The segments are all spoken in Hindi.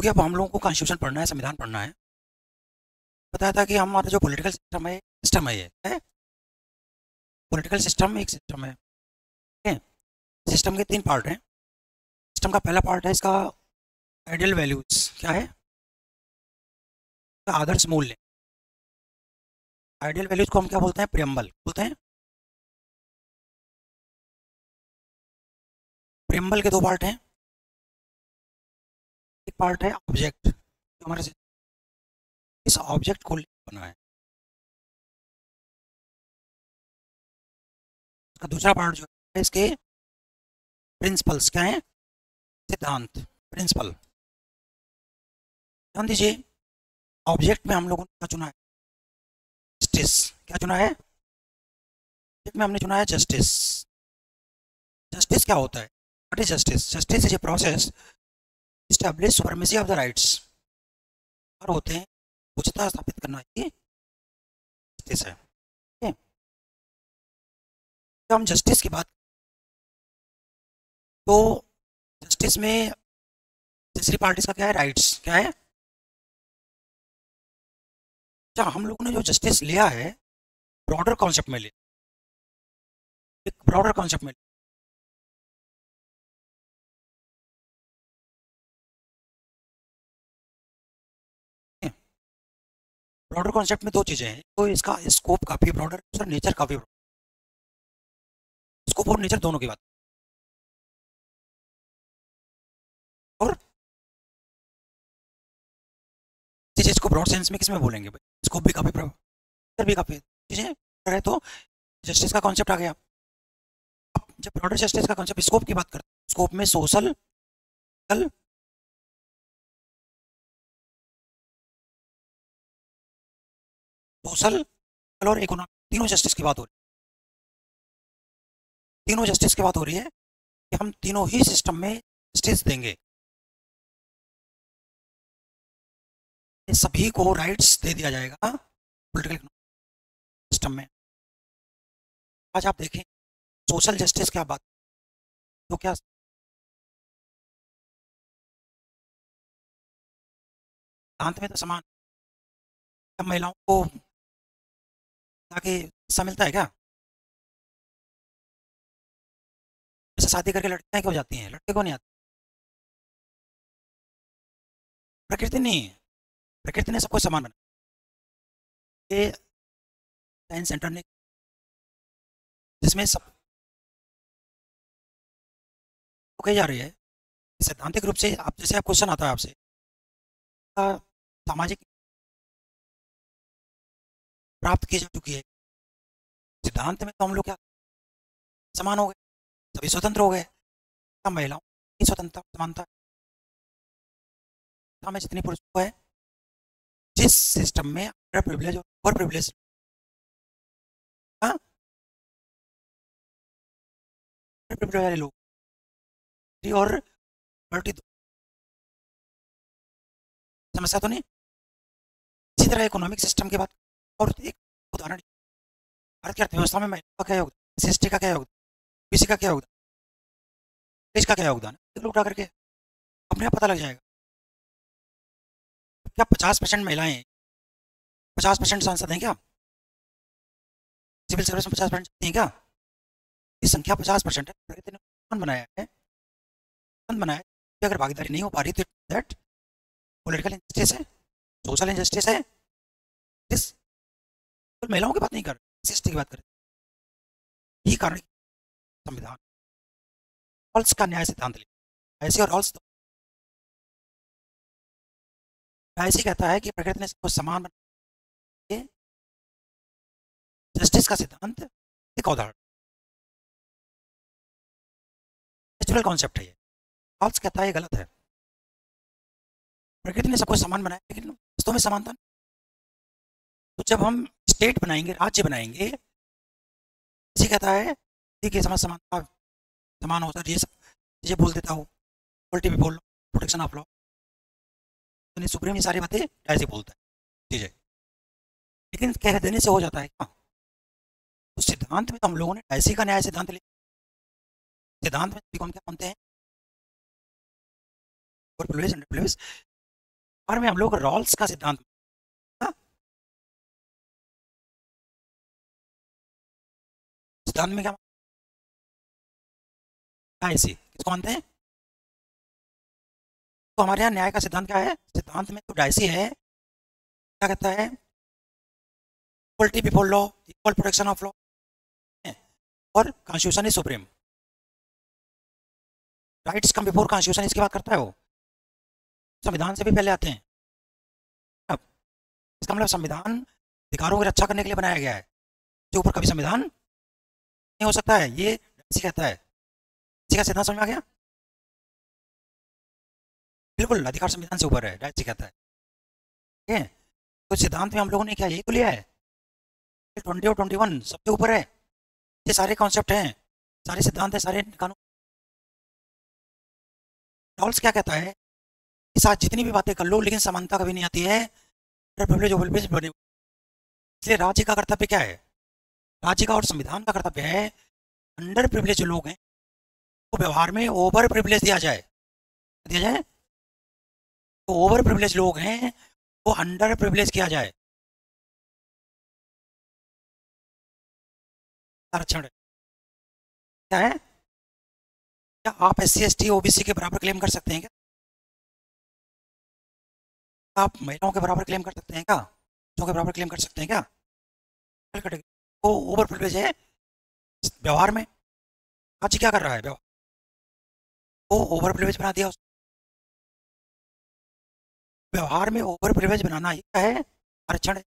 क्योंकि अब हम लोगों को कॉन्स्टिट्यूशन पढ़ना है, संविधान पढ़ना है। बताया था कि हमारा जो पॉलिटिकल सिस्टम है ये है पॉलिटिकल सिस्टम एक सिस्टम है, ठीक है। सिस्टम के तीन पार्ट हैं। सिस्टम का पहला पार्ट है इसका आइडियल वैल्यूज, क्या है? आदर्श मूल्य। आइडियल वैल्यूज को हम क्या बोलते हैं? प्रियम्बल बोलते हैं। प्रियम्बल के दो पार्ट हैं। एक पार्ट है ऑब्जेक्ट, जो हमारे इस ऑब्जेक्ट को बना है। इसका दूसरा पार्ट जो है इसके प्रिंसिपल्स, क्या है? सिद्धांत, प्रिंसिपल। ध्यान दीजिए, ऑब्जेक्ट में हम लोगों ने क्या चुना है? जस्टिस। क्या चुना है? ऑब्जेक्ट में हमने चुना है जस्टिस। जस्टिस क्या होता है? What is justice? Justice is a process establish supremacy of the rights. और होते हैं उचितता स्थापित करना, ये जस्टिस है, ठीक है। जब हम जस्टिस की बात, तो जस्टिस में तीसरी पार्टी का क्या है? राइट्स, क्या है? अच्छा, हम लोगों ने जो जस्टिस लिया है ब्रॉडर कॉन्सेप्ट में लिया, एक ब्रॉडर कॉन्सेप्ट में। ब्रॉडर कॉन्सेप्ट में दो चीजें हैं, तो इसका स्कोप काफी ब्रॉडर है और नेचर काफी ब्रॉडर। स्कोप और नेचर दोनों की बात। और इस चीज को ब्रॉड सेंस में किसमें बोलेंगे भाई? स्कोप भी काफी नेचर भी काफी चीजें है, तो जस्टिस का कॉन्सेप्ट आ गया। अब जब ब्रॉडर जस्टिस का कॉन्सेप्ट स्कोप की बात करते हैं, स्कोप में सोशल, सोशल और इकोनॉमिक, तीनों जस्टिस की बात हो रही है। तीनों जस्टिस की बात हो रही है कि हम तीनों ही सिस्टम में जस्टिस देंगे, सभी को राइट्स दे दिया जाएगा पॉलिटिकल सिस्टम में। आज आप देखें सोशल जस्टिस क्या बात, तो क्या प्रांत में तो समान, सब महिलाओं को ताकि हिस्सा मिलता है क्या? जैसे शादी करके लड़कियां क्यों जाती हैं, लड़के को नहीं आती? प्रकृति नहीं, प्रकृति ने सबको समान बना, ये साइंस सेंटर ने, जिसमें सब तो कही जा रही है सैद्धांतिक रूप से। आप जैसे आप क्वेश्चन आता है आपसे सामाजिक प्राप्त की जा चुकी है, सिद्धांत में तो हम लोग क्या समान हो गए, सभी स्वतंत्र हो गए। सब महिलाओं की स्वतंत्रता समानता में जितनी पुरुष को है, जिस सिस्टम में अंडर प्रिविलेज और ओवर प्रिविलेज, हाँ, प्रिविलेज वाले लोग और मल्टी, समस्या तो नहीं। इसी तरह इकोनॉमिक सिस्टम की बात, और एक उदाहरण, भारत की अर्थव्यवस्था में महिला का क्या योगदान, एसटी का क्या योगदान, बीसी का क्या योगदान, देश का क्या योगदान है, उठा करके अपने आप पता लग जाएगा। क्या 50% महिलाएं 50% सांसद हैं क्या? सिविल सर्विस में 50% हैं क्या? ये संख्या 50% है, प्रकृति ने कानून बनाया है, कानून बनाया है कि अगर भागीदारी नहीं हो पा रही तो दैट पॉलिटिकल इंजस्टिस है, सोशल इंजस्टिस है। इस तो महिलाओं की बात नहीं कर रहे, एसटी की बात कर रहे। यही कारण संविधान रॉल्स का न्याय सिद्धांत लिया, ऐसे और रॉल्स ऐसे कहता है कि प्रकृति ने सबको समान बना के, जस्टिस का सिद्धांत एक उदाहरण, नेचुरल कॉन्सेप्ट है ये। रॉल्स कहता है ये गलत है, प्रकृति ने सबको समान बनाया लेकिन वास्तव में समानता नहीं। तो जब हम स्टेट बनाएंगे, राज्य बनाएंगे, इसी कहता है ठीक है समाज समानता समान होता है, ये सब चीजें बोल देता हूँ, इक्वलिटी भी बोल लो, प्रोटेक्शन ऑफ लॉ, तो सुप्रीम ये सारी बातें ऐसे बोलता है चीजें, लेकिन कह देने से हो जाता है क्या? तो सिद्धांत में तो हम लोगों ने ऐसे का न्याय सिद्धांत लिया। सिद्धांत में कौन क्या मानते हैं? और प्रिविलेज, अंडर प्रिविलेज, और में हम लोग रॉल्स का सिद्धांत, हाँ? सिद्धांत में क्या ऐसी किसको मानते हैं? तो हमारे यहाँ न्याय का सिद्धांत क्या है? सिद्धांत में तो डायसी है, क्या कहता है? Equality before law, equal protection of law, और constitution is supreme. Rights come before constitution, इसकी बात करता है वो। संविधान से भी पहले आते हैं। अब इसका मतलब संविधान अधिकारों की रक्षा करने के लिए बनाया गया है, जो ऊपर कभी संविधान नहीं हो सकता है, ये डायसी कहता है। इसी का सिद्धांत समझ में आ गया? बिल्कुल, अधिकार संविधान से ऊपर है, डायसी कहता है। ठीक है, तो सिद्धांत में हम लोगों ने क्या यही तो लिया है? 20 और 21 सबसे ऊपर है। ये सारे कॉन्सेप्ट हैं, सारे सिद्धांत हैं, सारे कानून। रॉल्स क्या कहता है कि साथ जितनी भी बातें कर लो लेकिन समानता कभी नहीं आती है, प्रिविलेज और प्रिविलेज बने। इसलिए राज्य का कर्तव्य क्या है? राज्य का और संविधान का कर्तव्य है अंडर प्रिविलेज जो लोग हैं तो व्यवहार में ओवर प्रिविलेज दिया जाए। तो ओवर प्रिविलेज लोग हैं वो अंडर प्रिविलेज किया जाए। आरक्षण क्या है? क्या आप SC ST OBC के बराबर क्लेम कर सकते हैं क्या? आप महिलाओं के बराबर क्लेम कर सकते हैं क्या? बच्चों के बराबर क्लेम कर सकते हैं क्या? वो ओवर प्रिविलेज है व्यवहार में। राज्य क्या कर रहा है? व्यवहार वो ओवर प्रिविलेज बना दिया। व्यवहार में ओवर प्रिविलेज बनाना ही क्या है? आरक्षण है।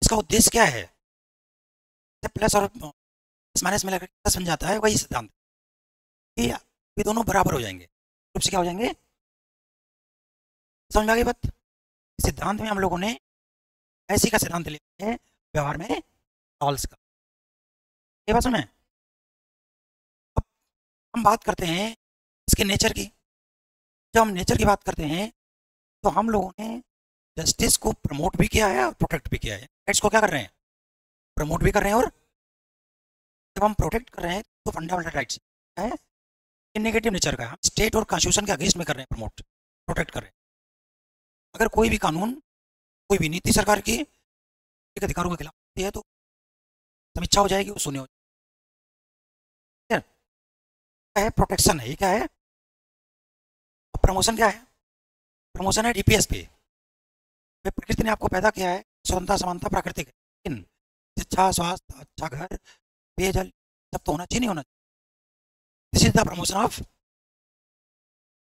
इसका उद्देश्य क्या है? प्लस और माइनस मिलाकर प्लस बन जाता है, वही सिद्धांत। ये दोनों बराबर हो जाएंगे, रूप से क्या हो जाएंगे? समझ में आ गई बात? सिद्धांत में हम लोगों ने ऐसी का सिद्धांत लिया है, व्यवहार में रॉल्स का। ये बात सुने। अब हम बात करते हैं इसके नेचर की। जब हम नेचर की बात करते हैं तो हम लोगों ने जस्टिस को प्रमोट भी किया है और प्रोटेक्ट भी किया है। राइट्स को क्या कर रहे हैं? प्रमोट भी कर रहे हैं। और जब हम प्रोटेक्ट कर रहे हैं तो फंडामेंटल राइट्स है नेगेटिव नेचर का है, हम स्टेट और कॉन्स्टिट्यूशन के अगेंस्ट में कर रहे हैं, प्रमोट प्रोटेक्ट कर रहे हैं। अगर कोई भी कानून, कोई भी नीति सरकार की एक अधिकारों के खिलाफ होती है तो समीक्षा हो जाएगी, वो सुने हो जाएगी। क्या है? प्रोटेक्शन है। ये क्या है? प्रमोशन क्या है? प्रमोशन है DPS पे। प्रकृति ने आपको पैदा किया है, स्वतंत्रता समानता प्राकृतिक है, लेकिन शिक्षा, स्वास्थ्य, अच्छा घर, पेयजल सब तो होना चाहिए, नहीं होना चाहिए? This is the promotion of.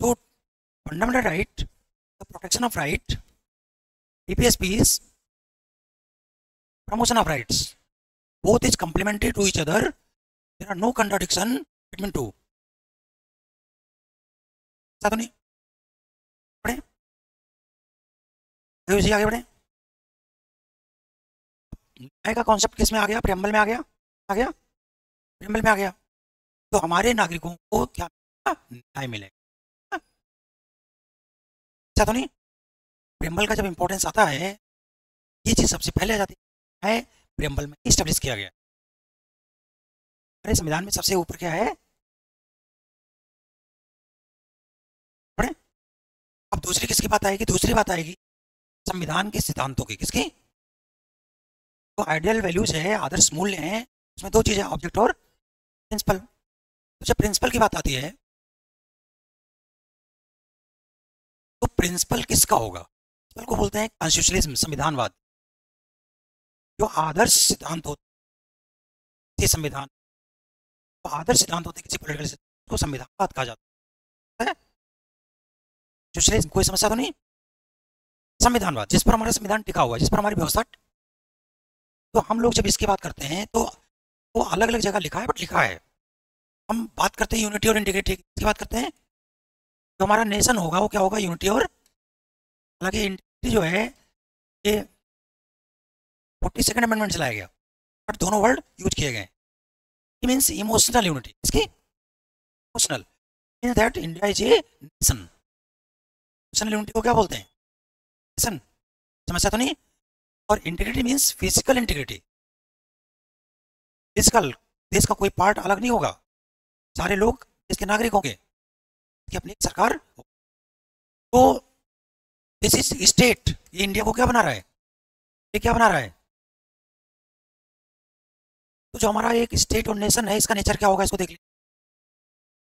तो fundamental right, the protection of right, DPSP is promotion of rights. Both is complementary to each other. There are no contradiction between two. ऐसा तो नहीं? पढ़े जी, आगे बढ़े। न्याय का कॉन्सेप्ट किस में आ गया? प्रेम्बल में आ गया। आ गया प्रेम्बल में आ गया। तो हमारे नागरिकों को क्या न्याय मिलेगा? ऐसा तो नहीं? प्रेम्बल का जब इंपॉर्टेंस आता है, ये चीज सबसे पहले आ जाती है। प्रेम्बल में इस्टेब्लिश किया गया। अरे संविधान में सबसे ऊपर क्या है? पढ़े। अब दूसरी किसकी बात आएगी? दूसरी बात आएगी संविधान के सिद्धांतों की। किसकी? तो आइडियल वैल्यूज है, आदर्श मूल्य हैं, उसमें दो चीजें, ऑब्जेक्ट और प्रिंसिपल। तो जब प्रिंसिपल की बात आती है तो प्रिंसिपल किसका होगा? प्रिंसिपल को बोलते हैं कॉन्स्टिट्यूशनलिज्म, संविधानवाद। जो आदर्श सिद्धांत होते संविधान, तो आदर्श सिद्धांत होते किसी पॉलिटिकल सिस्टम को संविधानवाद कहा जाता है। सोशलिज्म कोई समस्या तो नहीं? संविधानवाद, जिस पर हमारा संविधान टिका हुआ है, जिस पर हमारी व्यवस्था। तो हम लोग जब इसकी बात करते हैं तो वो अलग अलग जगह लिखा है, बट लिखा है। हम बात करते हैं यूनिटी और इंटीग्रिटी की बात करते हैं। जो हमारा नेशन होगा वो क्या होगा? यूनिटी और, हालांकि इंटीग्रिटी जो है ये 42nd अमेंडमेंट से लाया गया, बट दोनों वर्ड यूज किए गए। It means emotional unity. इसकी emotional means that India is a nation. Emotional unity को क्या बोलते हैं? नेशन। समस्या तो नहीं? और integrity means physical integrity. Physical, देश का कोई पार्ट अलग नहीं होगा, सारे लोग देश के नागरिक होंगे, कि अपनी सरकार तो दिस इज स्टेट, ये इंडिया को क्या बना रहा है, ये क्या बना रहा है। तो जो हमारा एक स्टेट और नेशन है, इसका नेचर क्या होगा, इसको देख लीजिए।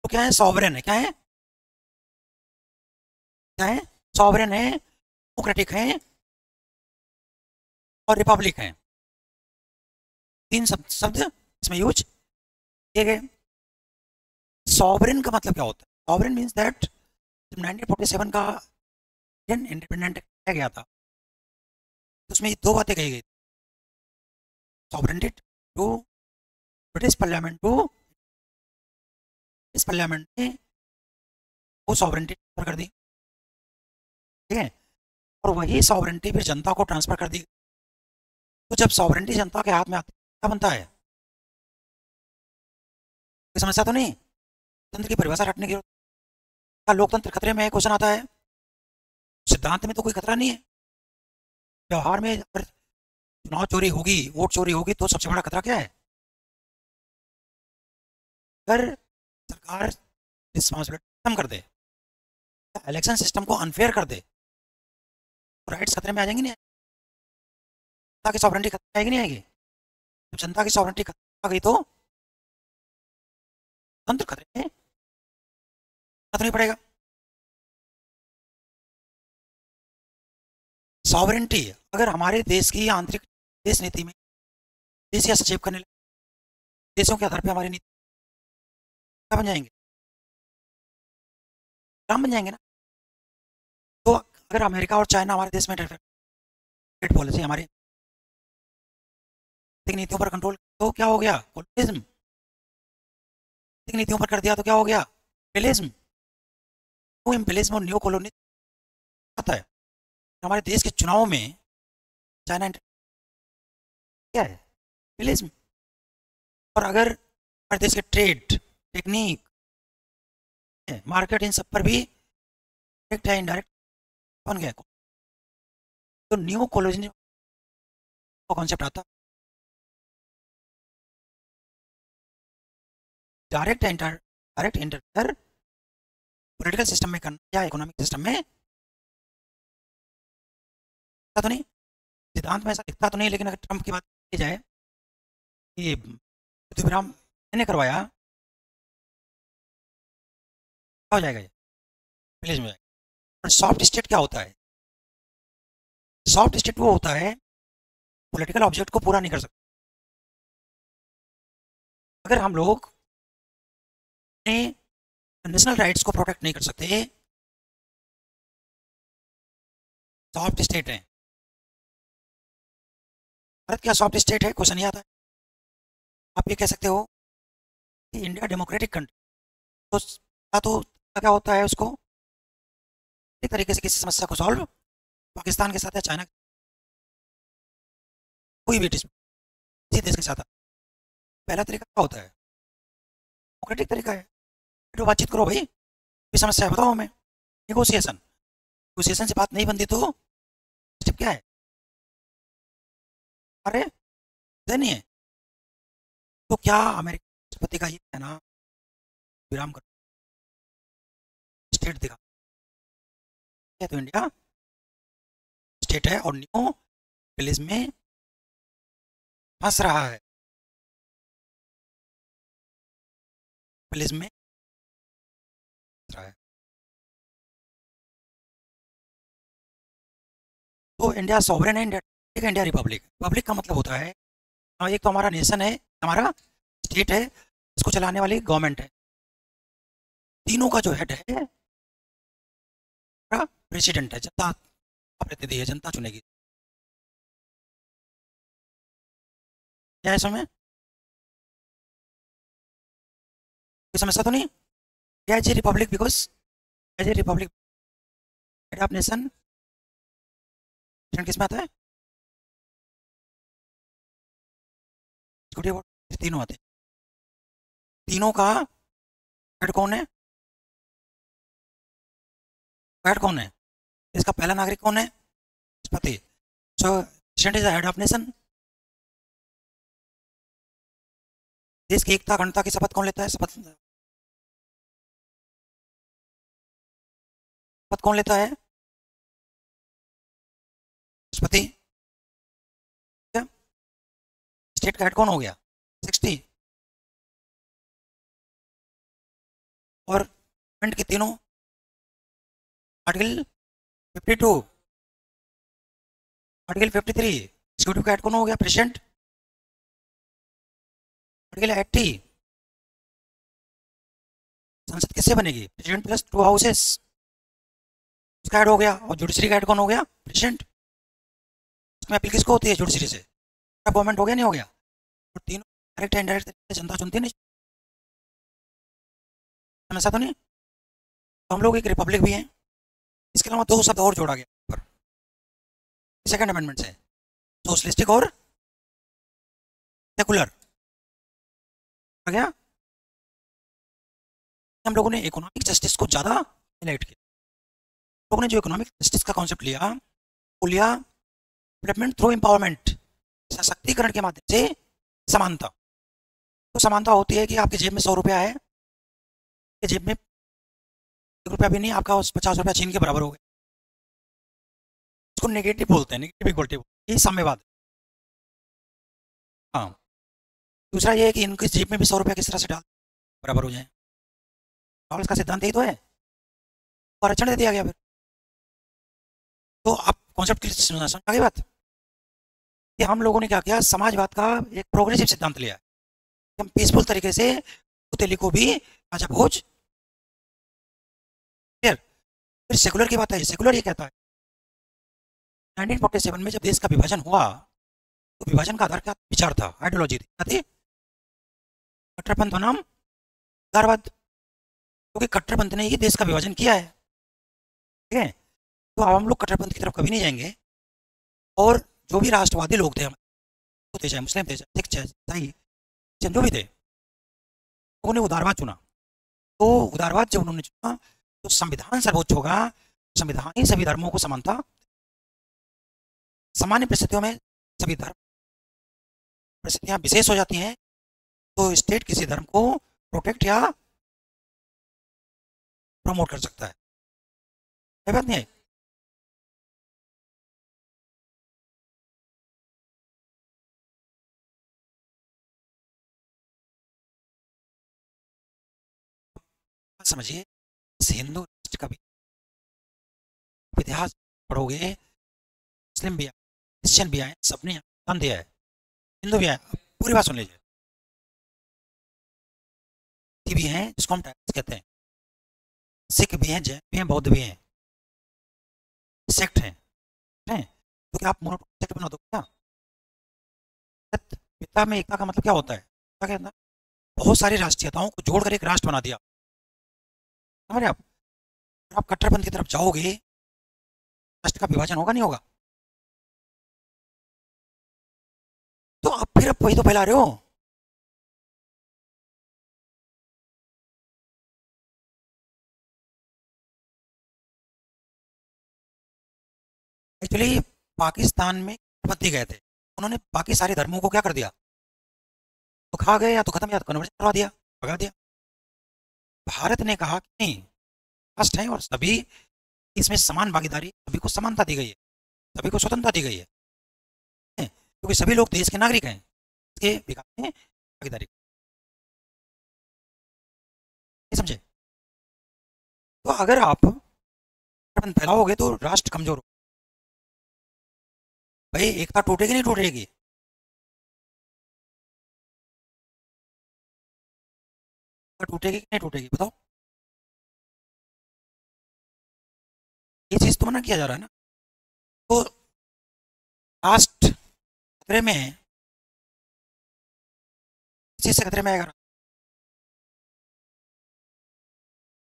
तो क्या है, सॉवरेन है, क्या है, क्या है, सॉवरेन है, डेमोक्रेटिक है और रिपब्लिक है। तीन शब्द शब्द इसमें यूज किए गए। सॉवरेन का मतलब क्या होता है, सॉवरेन मीन्स दैट 1947 का इंडियन इंडिपेंडेंट किया गया था, तो उसमें दो बातें कही गई, sovereignty to British parliament too, इस पार्लियामेंट ने वो सॉवरेनिटी ट्रांसफर कर दी, ठीक है, और वही सॉवरेनिटी फिर जनता को ट्रांसफर कर दी। तो जब सॉवरेनिटी जनता के हाथ में आती है, क्या बनता है, कोई समस्या तो नहीं, तंत्र की परिभाषा रटने की, क्या लोकतंत्र खतरे में है, क्वेश्चन आता है। सिद्धांत में तो कोई खतरा नहीं है, व्यवहार में अगर चुनाव चोरी होगी, वोट चोरी होगी, तो सबसे बड़ा खतरा क्या है, अगर सरकार रिस्पॉन्सिबिलिटी खत्म कर दे, इलेक्शन सिस्टम को अनफेयर कर दे, तो राइट्स खतरे में आ जाएंगे, नहीं जनता की सॉवरेनिटी खतरे में आएगी, नहीं आएगी। जब जनता की सॉवरेनिटी खतरे में आ गई तो तंत्र खतरे में खतरा नहीं पड़ेगा। सॉवरेनिटी अगर हमारे देश की आंतरिक देश नीति में देश या सचेप करने लगे, देशों के आधार पर हमारी नीति क्या बन जाएंगे, राम बन जाएंगे ना। तो अगर अमेरिका और चाइना हमारे देश में ट्रेड पॉलिसी, हमारी नीतियों पर कंट्रोल, तो क्या हो गया, कॉलोनिज्म, नीतियों पर कर दिया तो क्या हो गया, इम्पेरियलिज्म। वो इम्पेरियलिज्म और न्यू कॉलोनिज्म आता है हमारे देश के चुनाव में, चाइना क्या है, इम्पेरियलिज्म। और अगर हमारे देश के ट्रेड, टेक्निक, मार्केट, इन सब पर भी डायरेक्ट या इनडायरेक्ट बन गया, तो न्यू कॉलोनिज्म का कॉन्सेप्ट आता, डायरेक्ट इंटरफेयर पॉलिटिकल सिस्टम में करना या इकोनॉमिक सिस्टम में, तो नहीं, सिद्धांत में ऐसा दिखता तो नहीं, लेकिन अगर ट्रंप की बात की जाए कि पृथ्वीराम ने करवाया, क्या हो जाएगा, ये विलेज में जाएगा। और सॉफ्ट स्टेट क्या होता है, सॉफ्ट स्टेट वो होता है पॉलिटिकल ऑब्जेक्ट को पूरा नहीं कर सकता। अगर हम लोग अपने नेशनल राइट्स को प्रोटेक्ट नहीं कर सकते, सॉफ्ट स्टेट है। भारत क्या सॉफ्ट स्टेट है, क्वेश्चन नहीं आता है। आप ये कह सकते हो कि इंडिया डेमोक्रेटिक कंट्री, तो क्या होता है, उसको एक तरीके से किसी समस्या को सॉल्व पाकिस्तान के साथ या चाइना, कोई भी किसी देश के साथ, पहला तरीका क्या होता है, डेमोक्रेटिक तरीका है, तो बातचीत करो भाई, कोई समस्या है बताओ हमें, निगोसिएशन, निगोसिएशन से बात नहीं बनती तो स्टेप क्या है, अरे नहीं है। तो क्या अमेरिकी राष्ट्रपति का ये कहना विराम कर स्टेट दिखा है, तो इंडिया स्टेट है और न्यू विलेज में फंस रहा है, विलेज में फंस रहा है। तो इंडिया सॉवरेन है, इंडिया ठीक है, इंडिया रिपब्लिक, रिपब्लिक का मतलब होता है, एक तो हमारा नेशन है, हमारा स्टेट है, इसको चलाने वाली गवर्नमेंट है, तीनों का जो हेड है प्रेसिडेंट है, जनता का प्रतिनिधि है, जनता चुनेगी, क्या है समय, कोई समस्या तो नहीं। As a republic because as a republic head of nation किस में आता है, तीनों आते हैं, तीनों का हेड कौन है, हेड कौन है, इसका पहला नागरिक कौन है, राष्ट्रपति। सो president is the head of nation. देश की एकता अखंडता की शपथ कौन लेता है, शपथ, पद कौन लेता है? राष्ट्रपति। क्या? स्टेट का हेड कौन हो गया? 60। और फ्रंट के तीनों आर्टिकल 52, आर्टिकल 53। एग्जीक्यूटिव का हेड कौन हो गया? प्रेसिडेंट। आर्टिकल 80। संसद किससे बनेगी? प्रेसिडेंट प्लस 2 हाउसेस, उसका हेड हो गया। और जुडिशरी का हेड कौन हो गया? प्रेसिडेंट। इसमें अपील किसको होती है? जुडिशरी से। गवर्नमेंट हो गया नहीं हो गया? और तीनों डायरेक्ट इनडायरेक्ट तरीके से जनता चुनती नहीं, ऐसा तो नहीं। तो हम लोग एक रिपब्लिक भी हैं। इसके अलावा दो शब्द और जोड़ा गया सेकंड अमेंडमेंट से, सोशलिस्टिक और सेकुलर। आ गया। हम लोगों ने इकोनॉमिक जस्टिस को ज़्यादा हाईलाइट किया। लोगों ने जो इकोनॉमिक जस्टिस का कॉन्सेप्ट लिया, वो लिया डेवलपमेंट थ्रू एम्पावरमेंट, सशक्तिकरण के माध्यम से समानता। तो समानता होती है कि आपकी जेब में 100 रुपया है, कि जेब में 1 रुपया भी नहीं, आपका 50 रुपया छीन के बराबर हो गया। उसको नेगेटिव बोलते हैं, नेगेटिव इक्वलिटी, ये साम्यवाद। हाँ। दूसरा ये है कि इनकी जेब में भी 100 रुपया किस तरह से डाल बराबर हो जाए। रॉल्स का सिद्धांत यही तो है, आरक्षण दे दिया गया फिर। तो आप कॉन्सेप्ट समझ आ गई बात कि हम लोगों ने क्या किया, समाजवाद का एक प्रोग्रेसिव सिद्धांत लिया है। हम पीसफुल तरीके से पुतली को भी अच्छा भोज। फिर सेकुलर की बात है। सेकुलर ये कहता है 1947 में जब देश का विभाजन हुआ, तो विभाजन का आधार क्या विचार था? आइडियोलॉजी थी। क्या थी? कट्टरपंथ बनाम उदारवाद। क्योंकि कट्टरपंथ ने ही देश का विभाजन किया है, ठीक है। तो अब हम लोग कट्टरपंथ की तरफ कभी नहीं जाएंगे। और जो भी राष्ट्रवादी लोग थे, थे चाहे मुस्लिम थे, चाहे सिख, चाहे ईसाई, जो भी थे, लोगों ने उदारवाद चुना। तो उदारवाद जब उन्होंने चुना, तो संविधान सर्वोच्च होगा। संविधान ही सभी धर्मों को समानता, सामान्य परिस्थितियों में सभी धर्म परिस्थितियां विशेष हो जाती हैं, तो स्टेट किसी धर्म को प्रोटेक्ट या प्रमोट कर सकता है। कोई बात नहीं है। समझिए, इस हिंदू राष्ट्र का भी इतिहास पढ़ोगे, मुस्लिम भी आए, क्रिश्चियन भी आए, सबने दान दिया है। हिंदू भी आए। पूरी बात सुन लीजिए। भी हैं जिसको हम टैक्स कहते हैं, सिख भी हैं, जैन भी हैं, बौद्ध भी हैं, सेक्ट हैं, तो क्या आप सेक्ट बना दो क्या? विविधता में एकता का मतलब क्या होता है? क्या कहना? बहुत सारी राष्ट्रीयताओं को जोड़कर एक राष्ट्र बना दिया। समझ रहे आप? आप कट्टरपंथ की तरफ जाओगे, राष्ट्र का विभाजन होगा नहीं होगा? तो आप फिर अब वही तो फैला रहे हो। एक्चुअली पाकिस्तान में बत्ती गए थे, उन्होंने बाकी सारे धर्मों को क्या कर दिया? तो खा गए, या तो खत्म, या तो कन्वर्जन करवा दिया, भगा दिया। भारत ने कहा कि नहीं, फर्स्ट है और सभी इसमें समान भागीदारी, सभी को समानता दी गई है, सभी को स्वतंत्रता दी गई है, क्योंकि सभी लोग देश के नागरिक हैं, इसके विकास में भागीदारी। समझे? तो अगर आप फैलाओगे तो राष्ट्र कमजोर हो। भाई एकता टूटेगी नहीं टूटेगी? टूटेगी कि नहीं टूटेगी बताओ? ये चीज तो मना किया जा रहा है ना। तो राष्ट्र खतरे में है, इस चीज से खतरे में आएगा,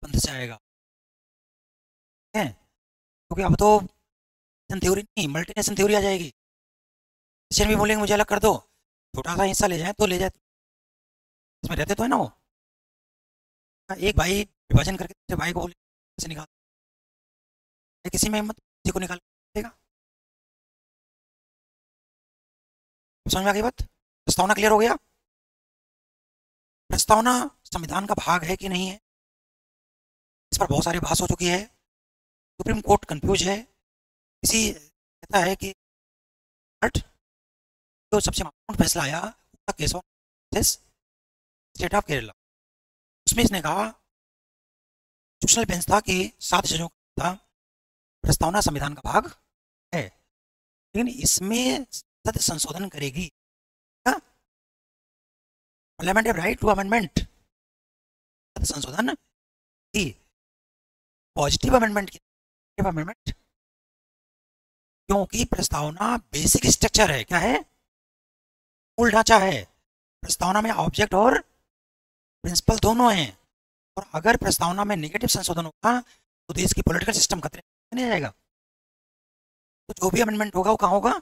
बंद से आएगा, है। क्योंकि अब तो थ्योरी नहीं, मल्टीनेशन थ्योरी आ जाएगी। क्रिश्चियन भी बोलेंगे मुझे अलग कर दो, छोटा सा हिस्सा ले जाए तो ले जाए, इसमें रहते तो है ना वो। एक भाई विभाजन करके दूसरे भाई को बोले कैसे निकाल, किसी में हिम्मत किसी को निकाल देगा? समझ में आ गई बात? प्रस्तावना क्लियर हो गया? प्रस्तावना संविधान का भाग है कि नहीं है, इस पर बहुत सारी बहस हो चुकी है। सुप्रीम कोर्ट कंफ्यूज है, किसी कहता है कि बट जो सबसे महत्वपूर्ण फैसला आया उसका case of state of Kerala, उसमें इसने कहा कॉन्स्टिट्यूशनल बेंच था कि 7 जजों का था, प्रस्तावना संविधान का भाग है, लेकिन इसमें संसद संशोधन करेगी क्या? Parliament have right to amendment, संशोधन की पॉजिटिव अमेंडमेंट की अमेंडमेंट, क्योंकि प्रस्तावना बेसिक स्ट्रक्चर है, क्या है? मूल ढांचा है। प्रस्तावना में ऑब्जेक्ट और प्रिंसिपल दोनों हैं, और अगर प्रस्तावना में नेगेटिव संशोधन होगा तो देश की पॉलिटिकल सिस्टम खतरे में नहीं जाएगा। तो जो भी अमेंडमेंट होगा वो कहाँ होगा?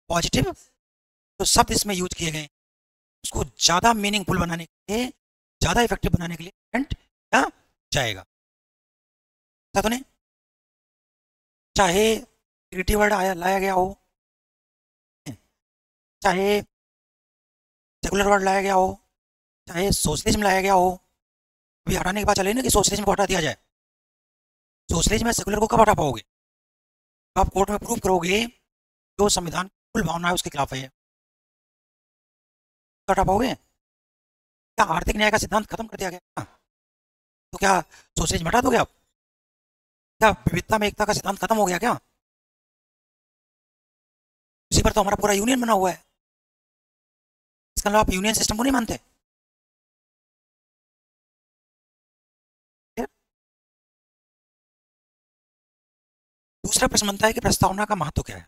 पॉजिटिव। तो शब्द इसमें यूज किए गए उसको ज़्यादा मीनिंगफुल बनाने के लिए, ज़्यादा इफेक्टिव बनाने के लिए अमेंडमेंट किया जाएगा। तो नहीं, चाहे नेगेटिव वर्ड लाया गया हो, चाहे सेकुलर वर्ड लाया गया हो, चाहे सोशलिज्म लाया गया हो, अभी हटाने की बात चले ना कि सोशलिज्म को हटा दिया जाए, सोशलिज्म में सेकुलर को कब हटा पाओगे? आप कोर्ट में प्रूव करोगे जो संविधान की कुल भावना है उसके खिलाफ है, हटा पाओगे? क्या आर्थिक न्याय का सिद्धांत खत्म कर दिया गया? तो क्या सोशलिज्म हटा दोगे आप? क्या विविधता में एकता का सिद्धांत खत्म हो गया क्या? उसी पर तो हमारा पूरा यूनियन बना हुआ है। इसका मतलब आप यूनियन सिस्टम को नहीं मानते? दूसरा प्रश्न बनता है कि प्रस्तावना का महत्व क्या है?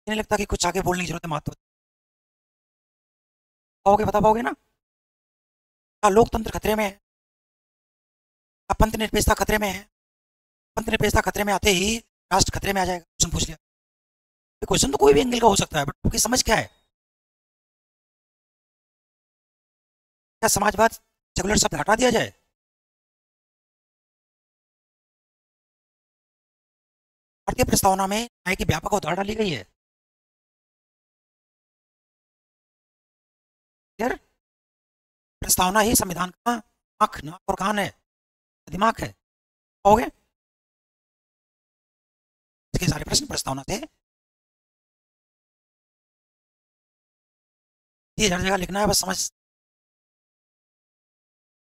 नहीं लगता कि कुछ आगे बोलने की जरूरत है महत्व? पाओगे, बता पाओगे ना? क्या लोकतंत्र खतरे में है? क्या पंथ निरपेक्षता खतरे में है? पंथ निरपेक्षता खतरे में आते ही राष्ट्र खतरे में आ जाएगा? क्वेश्चन पूछ लिया। क्वेश्चन तो कोई भी एंगल का हो सकता है, बट आपकी समझ क्या है? क्या समाजवाद सेकुलर शब्द हटा दिया जाए? भारतीय प्रस्तावना में न्याय की व्यापक अवधारणा डाली गई है। यार, प्रस्तावना ही संविधान का आंख, नाक और कान है, दिमाग है। हो गए इसके सारे प्रश्न प्रस्तावना से ये हर जगह लिखना है, बस समझ।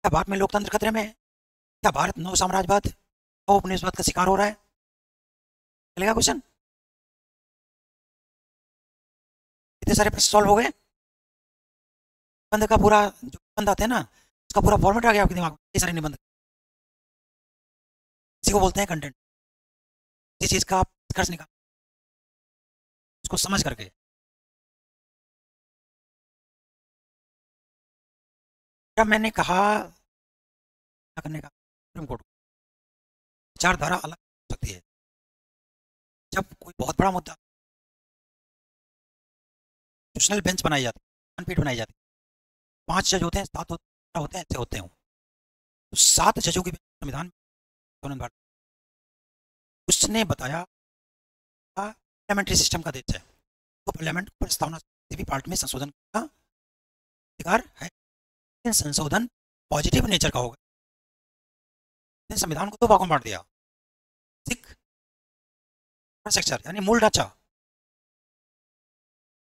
क्या भारत में लोकतंत्र खतरे में है? क्या भारत नव साम्राज्यवाद और उपनिवेशवाद का शिकार हो रहा है? चलेगा क्वेश्चन? इतने सारे प्रश्न सॉल्व हो गए। निबंध का पूरा जो निबंध आते हैं ना, उसका पूरा फॉर्मेट आ गया आपके दिमाग में, ये सारे निबंध। इसी को बोलते हैं कंटेंट। जिस चीज का आप निष्कर्ष निकाल उसको समझ करके। जब मैंने कहा क्या करने का, सुप्रीम कोर्ट विचारधारा अलग हो सकती है। जब कोई बहुत बड़ा मुद्दा, कॉन्स्टिट्यूशनल बेंच बनाई जाती है, खंडपीठ बनाई जाती है, 5 जज होते हैं, 7 होते हैं, ऐसे होते हैं। तो 7 जजों की संविधान में उसने बताया पार्लियामेंट्री सिस्टम का देश है, तो पार्लियामेंट को प्रस्तावना किसी भी पार्ट में संशोधन का अधिकार है, लेकिन संशोधन पॉजिटिव नेचर का होगा। संविधान को 2 भागों में बांट दिया, बेसिक स्ट्रक्चर यानी मूल ढांचा,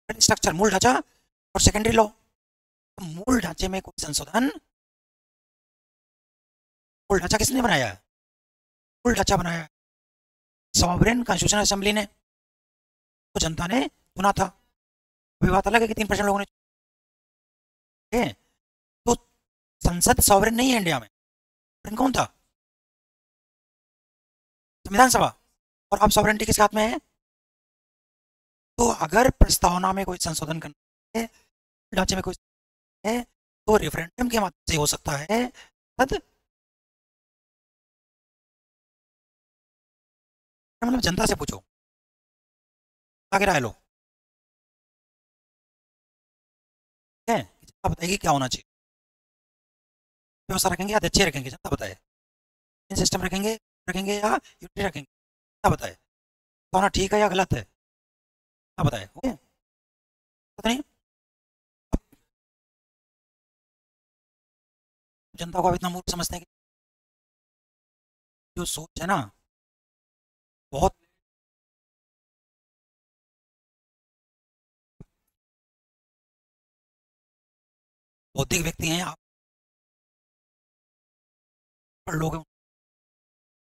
स्ट्रक्चर मूल ढांचा, और सेकेंडरी लॉ। तो मूल ढांचे में कोई संशोधन, मूल ढांचा किसने बनाया है? मूल ढांचा बनाया सॉवरेन कॉन्स्टिट्यूशनल असेंबली ने, तो जनता ने चुना था। अभी बात अलग है कि 3% लोगों ने चुना। तो संसद सॉवरेन नहीं है इंडिया में, कौन था? संविधान सभा। और अब सॉवरेनिटी किसके हाथ में है? तो अगर प्रस्तावना में कोई संशोधन करना है, ढांचे में कोई है, तो रेफरेंडम के माध्यम से हो सकता है। मतलब जनता से पूछो, आगे राय लो, है जनता बताएगी क्या होना चाहिए। व्यवस्था रखेंगे या अच्छे रखेंगे, जनता बताए। इन सिस्टम रखेंगे रखेंगे या यूटी रखेंगे, जनता बताए। तो होना ठीक है या गलत है, जनता बताए। ओके, पता नहीं जनता को अब इतना मूर्ख समझते हैं कि जो सोच है ना, बहुत बौद्धिक व्यक्ति हैं आप, पढ़ लोग हैं,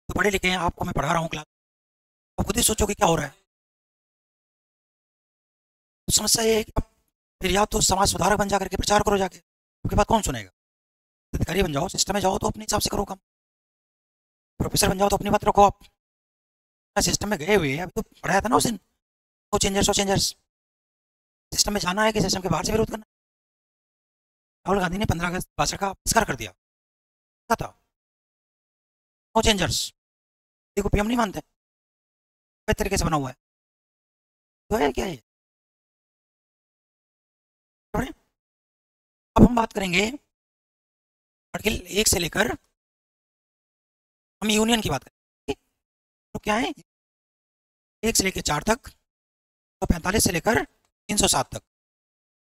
तो पढ़े लिखे हैं, आपको मैं पढ़ा रहा हूँ क्लास, आप खुद ही सोचो कि क्या हो रहा है। तो समस्या ये है कि आप फिर या तो समाज सुधारक बन जा करके प्रचार करो जाके, आपके बात कौन सुनेगा। अधिकारी बन जाओ, सिस्टम में जाओ तो अपने हिसाब से करो काम। प्रोफेसर बन जाओ तो अपनी बात रखो आप। सिस्टम में गए हुए हैं, अभी तो पढ़ाया था ना उस दिन, नो चेंजर्स। सिस्टम में जाना है कि सिस्टम के बाहर से विरोध करना। राहुल गांधी ने 15 अगस्त 62 का बहिष्कार कर दिया, क्या था, नो चेंजर्स। देखो पीएम नहीं मानते, किस तरीके से बना हुआ है, तो है क्या है। अब हम बात करेंगे आर्टिकल 1 से लेकर, हम यूनियन की बात करेंगे, तो क्या है, 1 से लेकर 4 तक, तो 45 से लेकर 307 तक,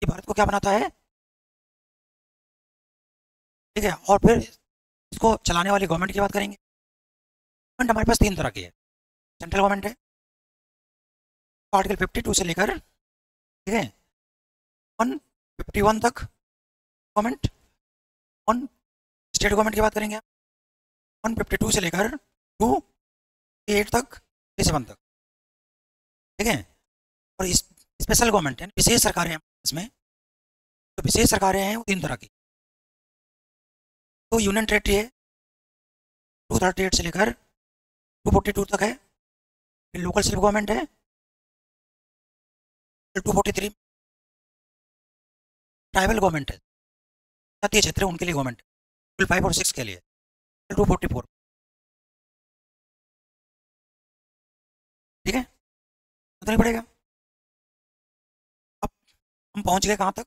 ये भारत को क्या बनाता है, ठीक है। और फिर इसको चलाने वाली गवर्नमेंट की बात करेंगे। गवर्नमेंट हमारे पास 3 तरह की है, सेंट्रल गवर्नमेंट है, आर्टिकल 52 से लेकर, ठीक है, 151 तक गवर्नमेंट, वन स्टेट गवर्नमेंट की बात करेंगे, 152 से लेकर 288 तक, 7 तक, ठीक है। और इस स्पेशल गवर्नमेंट है, विशेष सरकारें हैं इसमें, तो विशेष सरकारें हैं वो 3 तरह की। तो यूनियन टेरेटरी है, 238 से लेकर 242 तक है। फिर लोकल सेल्फ गवर्नमेंट है, 243। ट्राइबल गवर्नमेंट है, जातीय क्षेत्र है उनके लिए गवर्नमेंट, 5 और 6 के लिए 244, ठीक है, तो नहीं पड़ेगा। अब हम पहुंच गए कहाँ तक,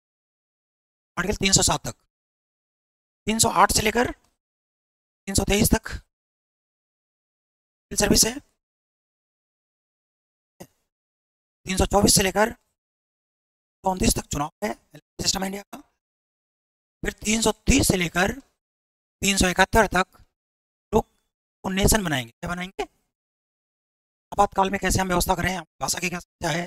आर्टिकल 307 तक, 308 से लेकर 323 तक सिविल सर्विस है, 324 से लेकर 29 तक चुनाव है, सिस्टम है इंडिया का। फिर 330 से लेकर 371 तक लोग को नेशन बनाएंगे, क्या बनाएंगे, आपातकाल में कैसे हम व्यवस्था करें, भाषा की क्या समस्या है,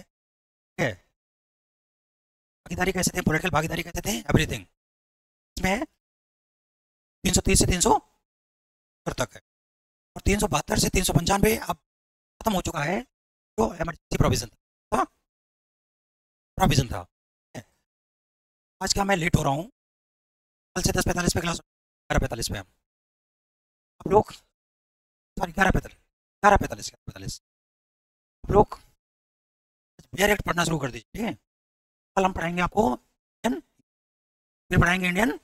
भागीदारी कैसे थे, पॉलिटिकल भागीदारी कैसे थे, एवरीथिंग इसमें 330 से 370 तक है। और 372 से 395 अब खत्म हो चुका है, जो इमरजेंसी प्रोविजन था, प्रोविजन था। आज क्या मैं लेट हो रहा हूँ, कल से 10:45 पे क्लास, 11:45 पे हम लोग, सॉरी 11:45 आप लोग डायरेक्ट पढ़ना शुरू कर दीजिए, ठीक है। कल हम पढ़ाएंगे आपको इंडियन, फिर पढ़ाएंगे इंडियन